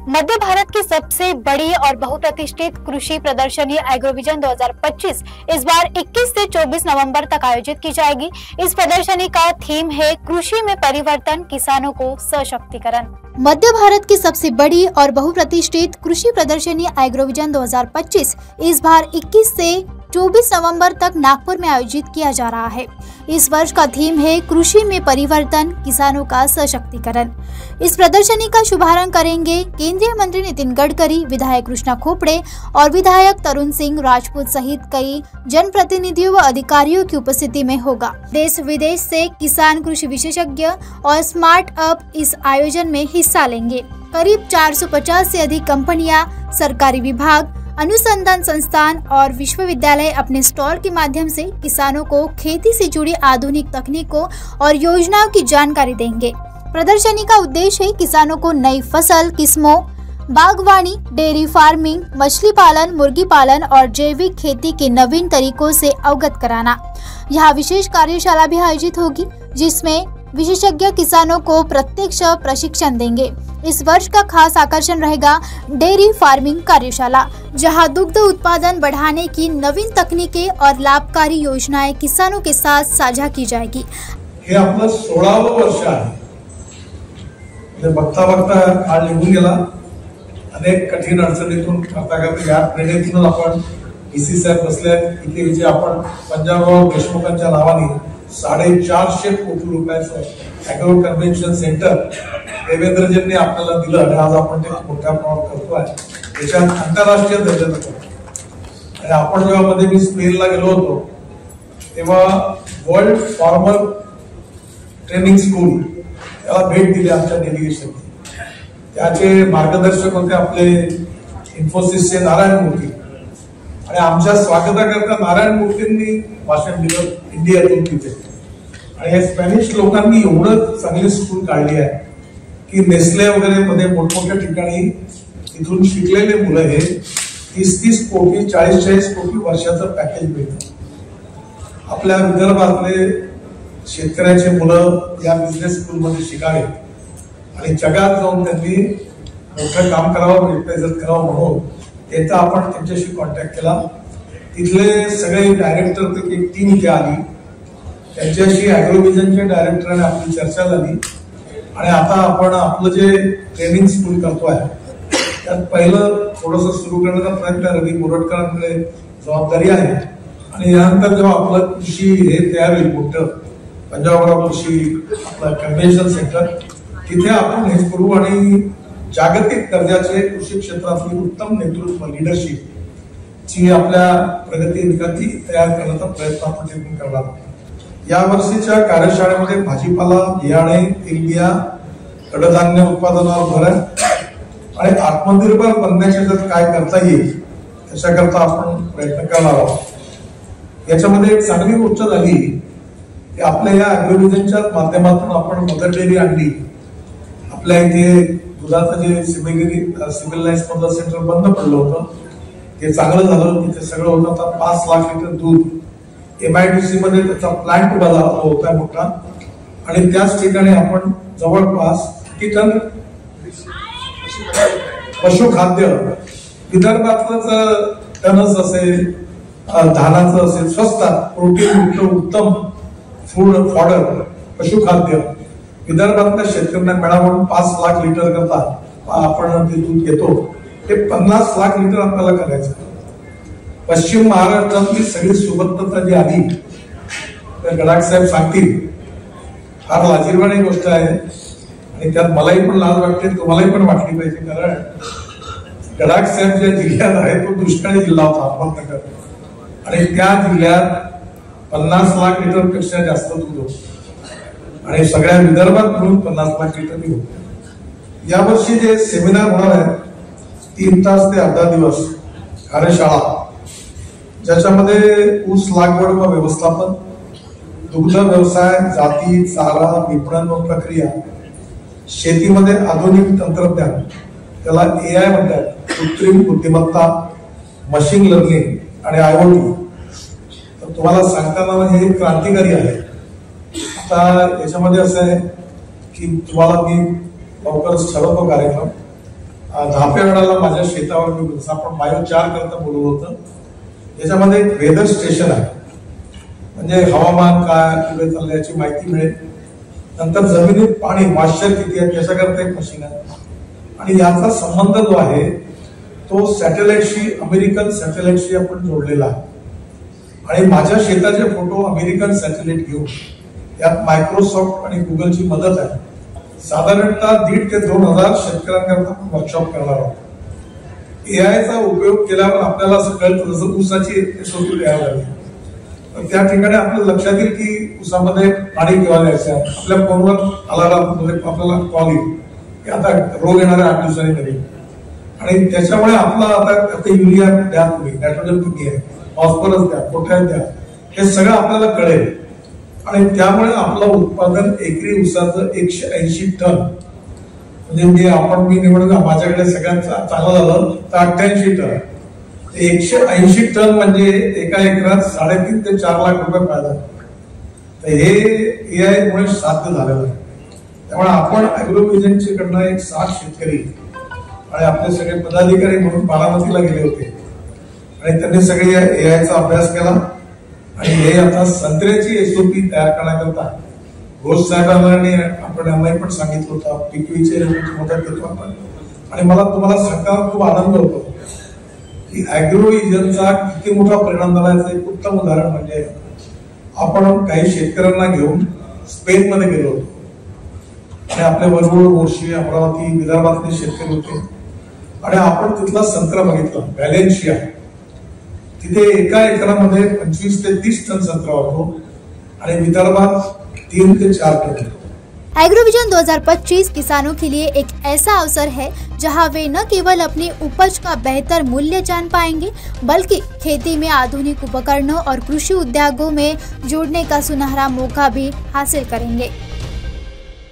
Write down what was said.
मध्य भारत की सबसे बड़ी और बहुप्रतिष्ठित कृषि प्रदर्शनी एग्रोविजन 2025 इस बार 21 से 24 नवंबर तक आयोजित की जाएगी। इस प्रदर्शनी का थीम है कृषि में परिवर्तन, किसानों को सशक्तिकरण। मध्य भारत की सबसे बड़ी और बहुप्रतिष्ठित कृषि प्रदर्शनी एग्रोविजन 2025 इस बार 21 से 24 नवंबर तक नागपुर में आयोजित किया जा रहा है। इस वर्ष का थीम है कृषि में परिवर्तन, किसानों का सशक्तिकरण। इस प्रदर्शनी का शुभारंभ करेंगे केंद्रीय मंत्री नितिन गडकरी, विधायक कृष्णा खोपड़े और विधायक तरुण सिंह राजपूत सहित कई जनप्रतिनिधियों व अधिकारियों की उपस्थिति में होगा। देश विदेश से किसान, कृषि विशेषज्ञ और स्टार्टअप इस आयोजन में हिस्सा लेंगे। करीब 450 से अधिक कंपनियां, सरकारी विभाग, अनुसंधान संस्थान और विश्वविद्यालय अपने स्टॉल के माध्यम से किसानों को खेती से जुड़ी आधुनिक तकनीकों और योजनाओं की जानकारी देंगे। प्रदर्शनी का उद्देश्य है किसानों को नई फसल किस्मों, बागवानी, डेयरी फार्मिंग, मछली पालन, मुर्गी पालन और जैविक खेती के नवीन तरीकों से अवगत कराना। यहाँ विशेष कार्यशाला भी आयोजित होगी जिसमें विशेषज्ञ किसानों को प्रत्यक्ष प्रशिक्षण देंगे। इस वर्ष का खास आकर्षण रहेगा डेयरी फार्मिंग कार्यशाला, जहां दुग्ध उत्पादन बढ़ाने की नवीन तकनीकें और लाभकारी योजनाएं किसानों के साथ साझा की जाएगी। हे आपलं 16वे वर्ष आहे। बघता बघता काळ निघून गेला। अनेक कठीण अडचणीतून करता या प्रेरणेतून आपण बीसीसीआय बसले इथे विजय आपण पंजाबराव देशमुखांच्या नावाने 450 कोटी रुपयाचं ॲग्रो कन्व्हेन्शन सेंटर देवेंद्रजींनी आपल्याला दिलं आणि आज आपण ते मोठ्या प्रमाणात करतोय। त्याच्यात आंतरराष्ट्रीय दर्जाचं करतो। आणि आपण जेव्हा मध्ये मी स्पेनला गेलो होतो तेव्हा वर्ल्ड फार्मर ट्रेनिंग स्कूल याला भेट दिली आमच्या डेलिगेशनने। त्याचे मार्गदर्शक होते आपले इन्फोसिसचे नारायण मूर्ती आणि आमच्या स्वागताकरता नारायण मूर्तींनी भाषण दिलं इंडियातून तिथे। आणि या स्पॅनिश लोकांनी एवढं चांगली स्कूल काढली आहे की नेस्ले वगैरे मध्ये मोठमोठ्या ठिकाणी इथून शिकलेले मुलं हे 30-30 कोटी 40-40 कोटी वर्षाचं पॅकेज मिळतं। आपल्या विदर्भातले शेतकऱ्याचे मुलं या बिझनेस स्कूल मध्ये शिकावे आणि जगात जाऊन त्यांनी मोठं काम करावं, रिप्रेझेंट करावं म्हणून येता आपण त्यांच्याशी कॉन्टॅक्ट केला। तिथले सगळे डायरेक्टर एक टीम इथे आली, त्यांच्याशी ॲग्रोविजनच्या डायरेक्टरने आपली चर्चा झाली आणि आता आपण आपलं जे ट्रेनिंग स्कूल करतोय त्यात पहिलं थोडंसं सुरू करण्याचा प्रयत्न रवी बोरटकरांकडे जबाबदारी आहे। आणि यानंतर जेव्हा आपलं कृषी हे तयार होईल मोठं पंजाबराव कृषी आपलं कन्व्हेन्शन सेंटर तिथे आपण हे करू आणि जागतिक दर्जाचे कृषी क्षेत्रातली उत्तम नेतृत्व लीडरशिप ची आपल्या प्रगती विकाती तयार करण्याचा प्रयत्न आपण तिथून करणार आहोत। या वर्षीच्या कार्यशाळेमध्ये भाजीपाला, बियाणे, तेलबिया, कडधान्य उत्पादनावर भर आहे आणि आत्मनिर्भर बनण्याचे जर काय करता येईल त्याच्याकरता आपण प्रयत्न करणार आहोत। याच्यामध्ये एक चांगली गोष्ट झाली की आपल्या या ॲग्रोविजनच्या माध्यमातून आपण मदर डेअरी आणली। आपल्या इथे दुधाचं जे सिव्हिल लाईन्स मधलं सेंटर बंद पडलं होतं ते चांगलं झालं। तिथे सगळं होतं। आता 5 लाख लिटर दूध MIDC मध्ये त्याचा प्लांट उभा होता मोठा आणि त्याच ठिकाणी आपण जवळपास किती टन पशुखाद्य विदर्भातलं टनच असेल, धानाचं असेल, स्वस्तात प्रोटीन उत्तम फूड फॉडर पशुखाद्य विदर्भातल्या शेतकऱ्यांना मिळावं 5 लाख लिटर करता आपण ते दूध घेतो। ते 50 लाख लिटर आपल्याला करायचं। पश्चिम महाराष्ट्रातली सगळी सुबत्तता जी आली तर गडाख साहेब सांगतील, फार लाजिरवाणी गोष्ट आहे आणि त्यात मलाही पण लाज वाटते, तुम्हालाही पण वाटली पाहिजे। कारण गडाख साहेब ज्या जिल्ह्यात आहे तो दुष्काळी जिल्हा होता अहमदनगर आणि त्या जिल्ह्यात 50 लाख लिटर पेक्षा जास्त दूध होतं आणि सगळ्या विदर्भात मिळून 50 लाख लिटर होतं। यावर्षी जे सेमिनार होणार आहे 3 तास ते अर्धा दिवस कार्यशाळा, ज्याच्यामध्ये ऊस लागवड व व्यवस्थापन, दुग्ध व्यवसाय, जाती, चारा, विपणन व प्रक्रिया, शेतीमध्ये आधुनिक तंत्रज्ञान त्याला AI म्हणतात, कृत्रिम बुद्धिमत्ता, मशीन लर्निंग आणि IoT। तर तुम्हाला सांगताना हे क्रांतिकारी आहे। आता याच्यामध्ये असं आहे की तुम्हाला मी लवकरच ठरवतो कार्यक्रम धापेवाडाला माझ्या शेतावर मी आपण बायोचार करता बोलवलं होतं. याच्यामध्ये एक वेदर स्टेशन आहे, म्हणजे हवामान काय पुढे चाललंय याची माहिती मिळेल. नंतर जमिनीत पाणी मॉइश्चर किती आहे त्याच्याकरता एक मशीन आहे. आणि याचा संबंध जो आहे तो सॅटेलाइटशी, अमेरिकन सॅटेलाइटशी आपण जोडलेला आहे. आणि माझ्या शेताचे फोटो अमेरिकन सॅटेलाइट घेऊन यात मायक्रोसॉफ्ट आणि गुगलची मदत आहे. साधारणतः 1,500 ते 2,000 शेतकऱ्यांकरता वर्कशॉप करणार आहोत. एआयचा उपयोग केल्यावर आपल्याला असं कळतं, जसं ऊसाची एसओपी तयार झाली तर त्या ठिकाणी आपल्या लक्षात येईल की ऊसामध्ये पाणी केव्हा द्यायचं आहे. आपल्या फोनवर अलार्म आपल्याला कॉल येईल की आता रोग येणाऱ्या 8 दिवसांनी तरी. आणि त्याच्यामुळे आपला आता युरिया द्या, तुम्ही नायट्रोजन किती आहे, फॉस्फरस द्या, पोटॅश द्या, हे सगळं आपल्याला कळेल. आणि त्यामुळे आपलं उत्पादन एकरी ऊसाचं 180 टन, म्हणजे मी निवडून माझ्याकडे सगळ्यात चांगलं झालं तर 88 टन, 180 टन म्हणजे एका एकरात 3.5 ते 4 लाख रुपये फायदा. तर हे एआय मुळे साध्य झालेलं आहे. त्यामुळे आपण अॅग्रोव्हिजनचे कडनं एक 60 शेतकरी आणि आपले सगळे पदाधिकारी म्हणून बारामतीला गेले होते आणि त्यांनी सगळे एआयचा अभ्यास केला. आणि हे आता संत्र्याची एसओपी तयार करण्याकरता घोष साहेबांनी आपण यांनाही पण सांगितलं होतं, पिकवीचे मदत घेतो आपण. आणि मला तुम्हाला सांगताना खूप आनंद होतो की अॅग्रोव्हिजनचा किती मोठा परिणाम झाला याचं एक उत्तम उदाहरण म्हणजे आपण काही शेतकऱ्यांना घेऊन स्पेन मध्ये गेलो होतो. आणि आपले वरवळ, मोर्शी, अमरावती, विदर्भातले शेतकरी होते. आणि आपण तिथला संत्रा बघितला, व्हॅलेन्शिया. तिथे एका एकरामध्ये 25 ते 30 टन संत्रा होतो आणि विदर्भात 3 ते 4 टन. एग्रोविजन 2025 किसानों के लिए एक ऐसा अवसर है जहां वे न केवल अपनी उपज का बेहतर मूल्य जान पाएंगे बल्कि खेती में आधुनिक उपकरणों और कृषि उद्योगों में जुड़ने का सुनहरा मौका भी हासिल करेंगे.